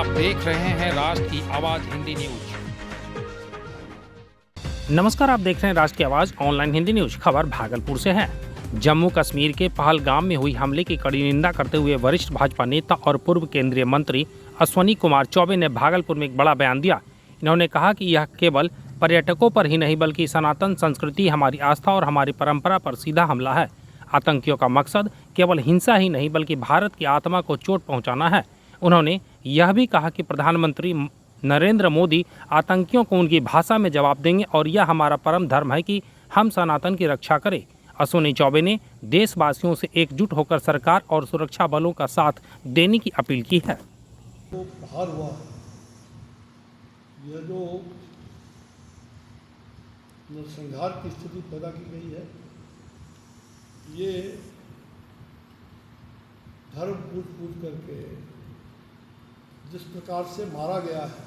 देख रहे हैं राष्ट्र की आवाज हिंदी न्यूज। नमस्कार, आप देख रहे हैं राष्ट्र की आवाज ऑनलाइन हिंदी न्यूज। खबर भागलपुर से है। जम्मू कश्मीर के पहलगाम में हुई हमले की कड़ी निंदा करते हुए वरिष्ठ भाजपा नेता और पूर्व केंद्रीय मंत्री अश्विनी कुमार चौबे ने भागलपुर में एक बड़ा बयान दिया। इन्होंने कहा कि यह केवल पर्यटकों पर ही नहीं बल्कि सनातन संस्कृति, हमारी आस्था और हमारी परंपरा पर सीधा हमला है। आतंकियों का मकसद केवल हिंसा ही नहीं बल्कि भारत की आत्मा को चोट पहुंचाना है। उन्होंने यह भी कहा कि प्रधानमंत्री नरेंद्र मोदी आतंकियों को उनकी भाषा में जवाब देंगे और यह हमारा परम धर्म है कि हम सनातन की रक्षा करें। अश्विनी चौबे ने देशवासियों से एकजुट होकर सरकार और सुरक्षा बलों का साथ देने की अपील की है। तो बाहर हुआ है, यह जो नरसंहार की स्थिति पैदा की गई है, ये धर्म पूछ करके जिस प्रकार से मारा गया है,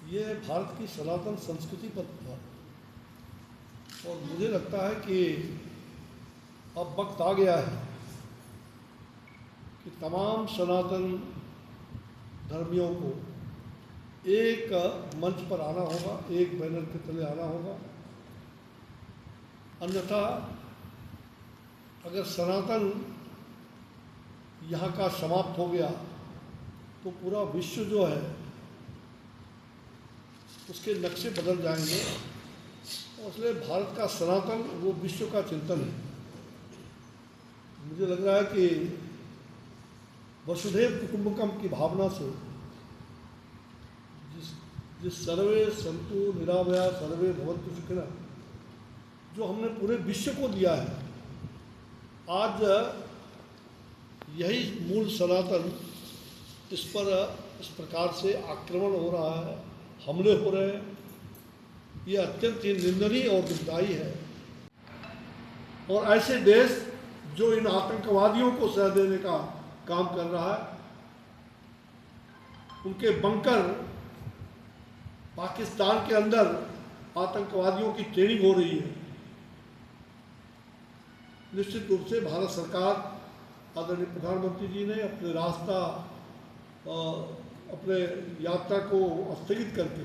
ये भारत की सनातन संस्कृति पर था। और मुझे लगता है कि अब वक्त आ गया है कि तमाम सनातन धर्मियों को एक मंच पर आना होगा, एक बैनर के तले आना होगा। अन्यथा अगर सनातन यहाँ का समाप्त हो गया तो पूरा विश्व जो है उसके नक्शे बदल जाएंगे। और इसलिए भारत का सनातन वो विश्व का चिंतन है। मुझे लग रहा है कि वसुधैव कुटुंबकम की भावना से जिस सर्वे संतु निरामया सर्वे भवन्तु सुखिनः जो हमने पूरे विश्व को दिया है, आज यही मूल सनातन इस पर इस प्रकार से आक्रमण हो रहा है, हमले हो रहे हैं। ये अत्यंत ही निंदनीय और दुखदायी है। और ऐसे देश जो इन आतंकवादियों को सह देने का काम कर रहा है, उनके बंकर पाकिस्तान के अंदर आतंकवादियों की ट्रेनिंग हो रही है। निश्चित रूप से भारत सरकार, आदरणीय प्रधानमंत्री जी ने अपने अपने यात्रा को स्थगित करके,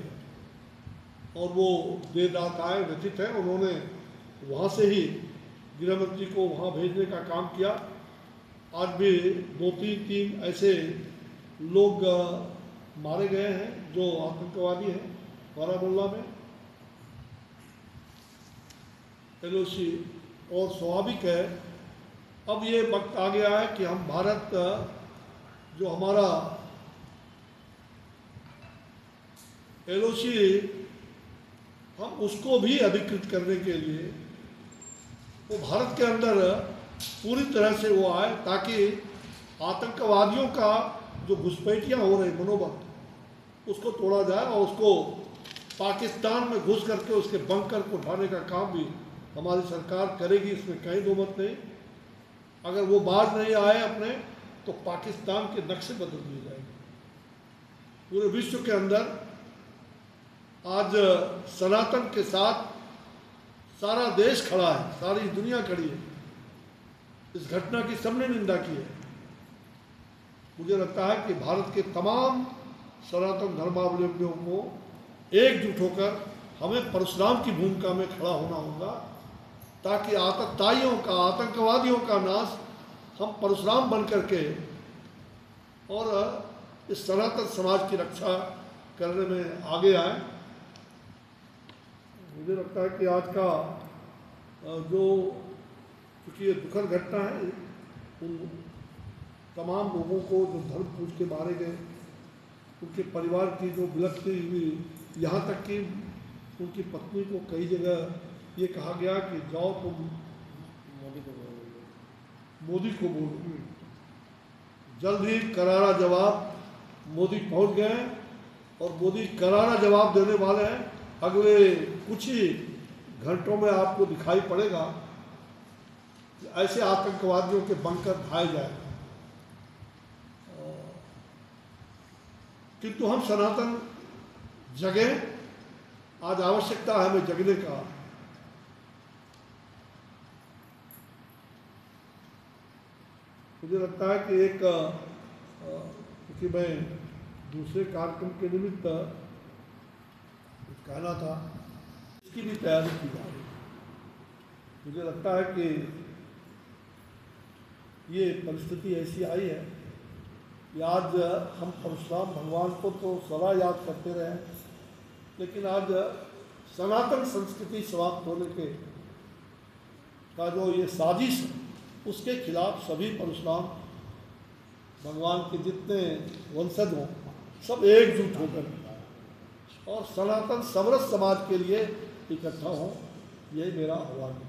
और वो देर रात आए, व्यथित हैं, उन्होंने वहाँ से ही गृह मंत्री को वहाँ भेजने का काम किया। आज भी दो तीन ऐसे लोग मारे गए हैं जो आतंकवादी हैं बारामूला में। एलओसी और स्वाभाविक है, अब ये वक्त आ गया है कि हम भारत जो हमारा एलओसी हम उसको भी अधिकृत करने के लिए वो भारत के अंदर पूरी तरह से वो आए, ताकि आतंकवादियों का जो घुसपैठियाँ हो रही मनोबल उसको तोड़ा जाए और उसको पाकिस्तान में घुस करके उसके बंकर को उठाने का काम भी हमारी सरकार करेगी, इसमें कहीं दो मत नहीं। अगर वो बाज नहीं आए अपने, तो पाकिस्तान के नक्शे बदल दिए जाएंगे। पूरे विश्व के अंदर आज सनातन के साथ सारा देश खड़ा है, सारी दुनिया खड़ी है। इस घटना की सबने निंदा की है। मुझे लगता है कि भारत के तमाम सनातन धर्मावलंबियों को एकजुट होकर हमें परशुराम की भूमिका में खड़ा होना होगा, ताकि आतताइयों का, आतंकवादियों का नाश हम परशुराम बन करके और इस सनातन समाज की रक्षा करने में आगे आए। मुझे लगता है कि आज का जो, क्योंकि ये दुखद घटना है, उन तमाम लोगों को जो धर्म पूछ के मारे गए, उनके परिवार की जो विलक्षण हुई, यहाँ तक कि उनकी पत्नी को कई जगह ये कहा गया कि जाओ तुम मोदी को बोलो। जल्द ही करारा जवाब मोदी पहुंच गए और मोदी करारा जवाब देने वाले हैं। अगले कुछ ही घंटों में आपको दिखाई पड़ेगा कि ऐसे आतंकवादियों के बंकर ढाए जाए। किंतु हम सनातन जगें, आज आवश्यकता है हमें जगने का। मुझे लगता है कि क्योंकि मैं दूसरे कार्यक्रम के निमित्त कुछ कहना था, इसकी भी तैयारी की जा रही है। मुझे लगता है कि ये परिस्थिति ऐसी आई है कि आज हम परशुराम भगवान को तो सदा याद करते रहे, लेकिन आज सनातन संस्कृति समाप्त होने के का जो ये साजिश है, उसके खिलाफ सभी परशुराम भगवान के जितने वंशज हों सब एकजुट होकर और सनातन समरस समाज के लिए इकट्ठा हों, ये मेरा आह्वान है।